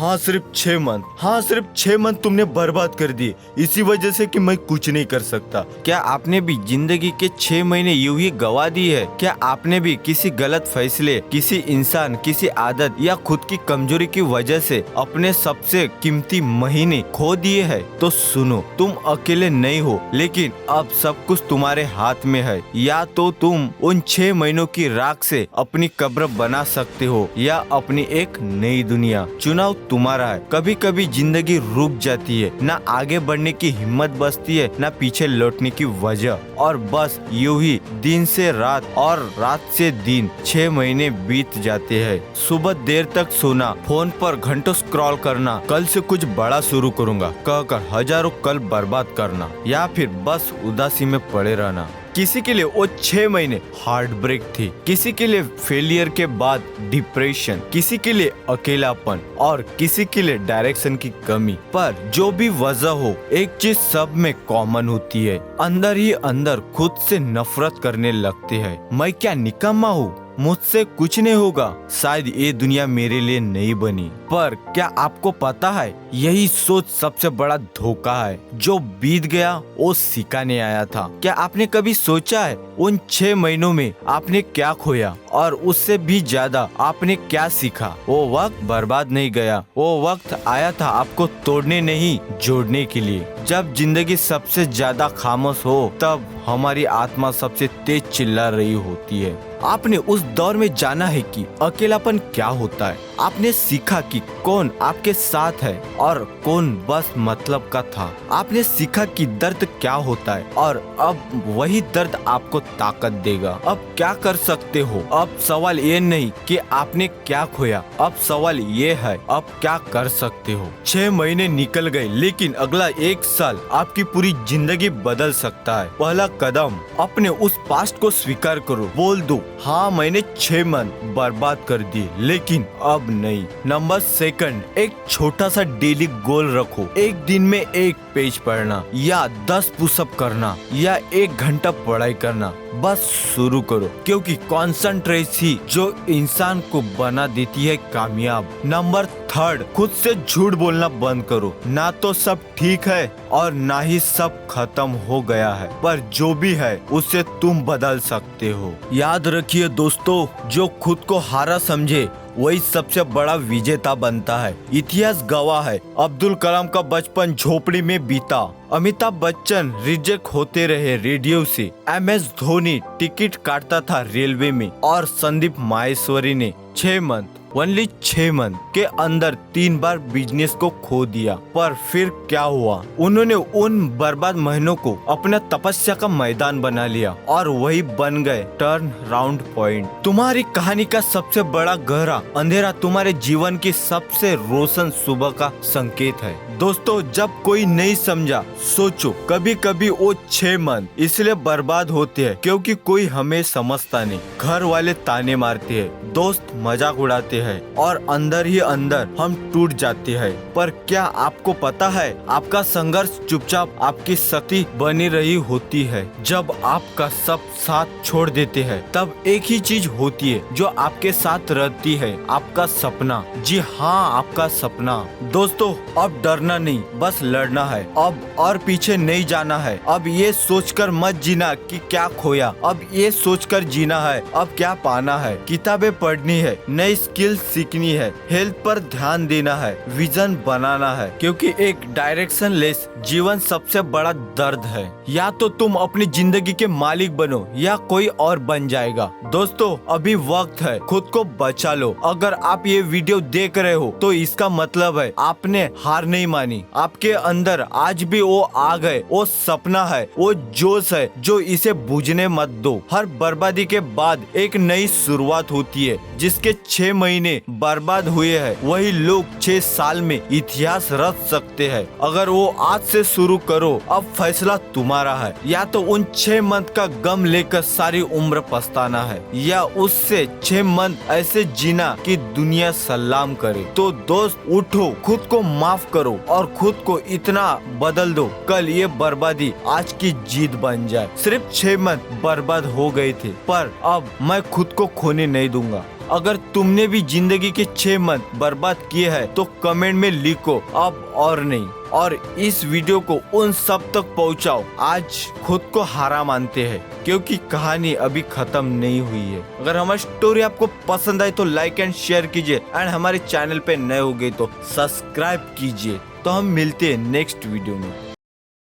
हाँ सिर्फ 6 मंथ, हाँ सिर्फ 6 मंथ तुमने बर्बाद कर दिए इसी वजह से कि मैं कुछ नहीं कर सकता। क्या आपने भी जिंदगी के 6 महीने यूं ही गवा दिए है? क्या आपने भी किसी गलत फैसले, किसी इंसान, किसी आदत या खुद की कमजोरी की वजह से अपने सबसे कीमती महीने खो दिए है? तो सुनो, तुम अकेले नहीं हो, लेकिन अब सब कुछ तुम्हारे हाथ में है। या तो तुम उन 6 महीनों की राख से अपनी कब्र बना सकते हो या अपनी एक नई दुनिया। चुनाव तुम्हारा है। कभी कभी जिंदगी रुक जाती है, ना आगे बढ़ने की हिम्मत बचती है, ना पीछे लौटने की वजह, और बस यूं ही दिन से रात और रात से दिन 6 महीने बीत जाते हैं। सुबह देर तक सोना, फोन पर घंटों स्क्रॉल करना, कल से कुछ बड़ा शुरू करूंगा कहकर हजारों कल बर्बाद करना, या फिर बस उदासी में पड़े रहना। किसी के लिए वो 6 महीने हार्ट ब्रेक थी, किसी के लिए फेलियर के बाद डिप्रेशन, किसी के लिए अकेलापन और किसी के लिए डायरेक्शन की कमी। पर जो भी वजह हो, एक चीज सब में कॉमन होती है, अंदर ही अंदर खुद से नफरत करने लगते हैं। मैं क्या निकम्मा हूँ, मुझसे कुछ नहीं होगा, शायद ये दुनिया मेरे लिए नहीं बनी। पर क्या आपको पता है, यही सोच सबसे बड़ा धोखा है। जो बीत गया वो सिखाने आया था। क्या आपने कभी सोचा है उन 6 महीनों में आपने क्या खोया और उससे भी ज्यादा आपने क्या सीखा? वो वक्त बर्बाद नहीं गया, वो वक्त आया था आपको तोड़ने नहीं, जोड़ने के लिए। जब जिंदगी सबसे ज्यादा खामोश हो, तब हमारी आत्मा सबसे तेज चिल्ला रही होती है। आपने उस दौर में जाना है कि अकेलापन क्या होता है। आपने सीखा कि कौन आपके साथ है और कौन बस मतलब का था। आपने सीखा कि दर्द क्या होता है और अब वही दर्द आपको ताकत देगा। अब क्या कर सकते हो? अब सवाल ये नहीं कि आपने क्या खोया, अब सवाल ये है अब क्या कर सकते हो। 6 महीने निकल गए, लेकिन अगला 1 साल आपकी पूरी जिंदगी बदल सकता है। पहला कदम, अपने उस पास्ट को स्वीकार करो। बोल दो, हाँ मैंने 6 मंथ बर्बाद कर दिए, लेकिन अब नहीं। नंबर 2, एक छोटा सा डेली गोल रखो। एक दिन में 1 पेज पढ़ना या 10 पुशअप करना या 1 घंटा पढ़ाई करना। बस शुरू करो, क्योंकि कॉन्सेंट्रेशन ही जो इंसान को बना देती है कामयाब। नंबर 3, खुद से झूठ बोलना बंद करो। ना तो सब ठीक है और ना ही सब खत्म हो गया है, पर जो भी है उसे तुम बदल सकते हो। याद रखिए दोस्तों, जो खुद को हारा समझे वही सबसे बड़ा विजेता बनता है। इतिहास गवाह है, अब्दुल कलाम का बचपन झोपड़ी में बीता, अमिताभ बच्चन रिजेक्ट होते रहे रेडियो से, MS धोनी टिकट काटता था रेलवे में, और संदीप माहेश्वरी ने 6 मंथ, ओनली 6 मंथ के अंदर 3 बार बिजनेस को खो दिया। पर फिर क्या हुआ? उन्होंने उन बर्बाद महीनों को अपना तपस्या का मैदान बना लिया और वही बन गए टर्न राउंड पॉइंट। तुम्हारी कहानी का सबसे बड़ा गहरा अंधेरा तुम्हारे जीवन की सबसे रोशन सुबह का संकेत है। दोस्तों, जब कोई नहीं समझा, सोचो कभी कभी वो 6 मंथ इसलिए बर्बाद होते हैं क्योंकि कोई हमें समझता नहीं। घर वाले ताने मारते हैं, दोस्त मजाक उड़ाते हैं और अंदर ही अंदर हम टूट जाते हैं। पर क्या आपको पता है, आपका संघर्ष चुपचाप आपकी शक्ति बनी रही होती है। जब आपका सब साथ छोड़ देते हैं, तब एक ही चीज होती है जो आपके साथ रहती है, आपका सपना। जी हाँ, आपका सपना। दोस्तों, अब डरना नहीं, बस लड़ना है। अब और पीछे नहीं जाना है। अब ये सोचकर मत जीना कि क्या खोया, अब ये सोचकर जीना है अब क्या पाना है। किताबें पढ़नी है, नई स्किल सीखनी है, हेल्थ पर ध्यान देना है, विजन बनाना है, क्योंकि एक डायरेक्शन लेस जीवन सबसे बड़ा दर्द है। या तो तुम अपनी जिंदगी के मालिक बनो या कोई और बन जाएगा। दोस्तों, अभी वक्त है, खुद को बचा लो। अगर आप ये वीडियो देख रहे हो तो इसका मतलब है आपने हार नहीं मानी। आपके अंदर आज भी वो आग है, वो सपना है, वो जोश है, जो इसे बुझने मत दो। हर बर्बादी के बाद एक नई शुरुआत होती है। जिसके 6 महीने बर्बाद हुए हैं, वही लोग 6 साल में इतिहास रच सकते हैं। अगर वो आज से शुरू करो, अब फैसला तुम्हारा है। या तो उन 6 मंथ का गम लेकर सारी उम्र पछताना है, या उससे 6 मंथ ऐसे जीना कि दुनिया सलाम करे। तो दोस्त, उठो, खुद को माफ करो और खुद को इतना बदल दो, कल ये बर्बादी आज की जीत बन जाए। सिर्फ 6 मंथ बर्बाद हो गए थे, पर अब मैं खुद को खोने नहीं दूंगा। अगर तुमने भी जिंदगी के 6 मंथ बर्बाद किए हैं तो कमेंट में लिखो अब और नहीं, और इस वीडियो को उन सब तक पहुंचाओ आज खुद को हारा मानते हैं, क्योंकि कहानी अभी खत्म नहीं हुई है। अगर हमारी स्टोरी आपको पसंद आई तो लाइक एंड शेयर कीजिए, एंड हमारे चैनल पे नए हो गए तो सब्सक्राइब कीजिए। तो हम मिलते हैं नेक्स्ट वीडियो में।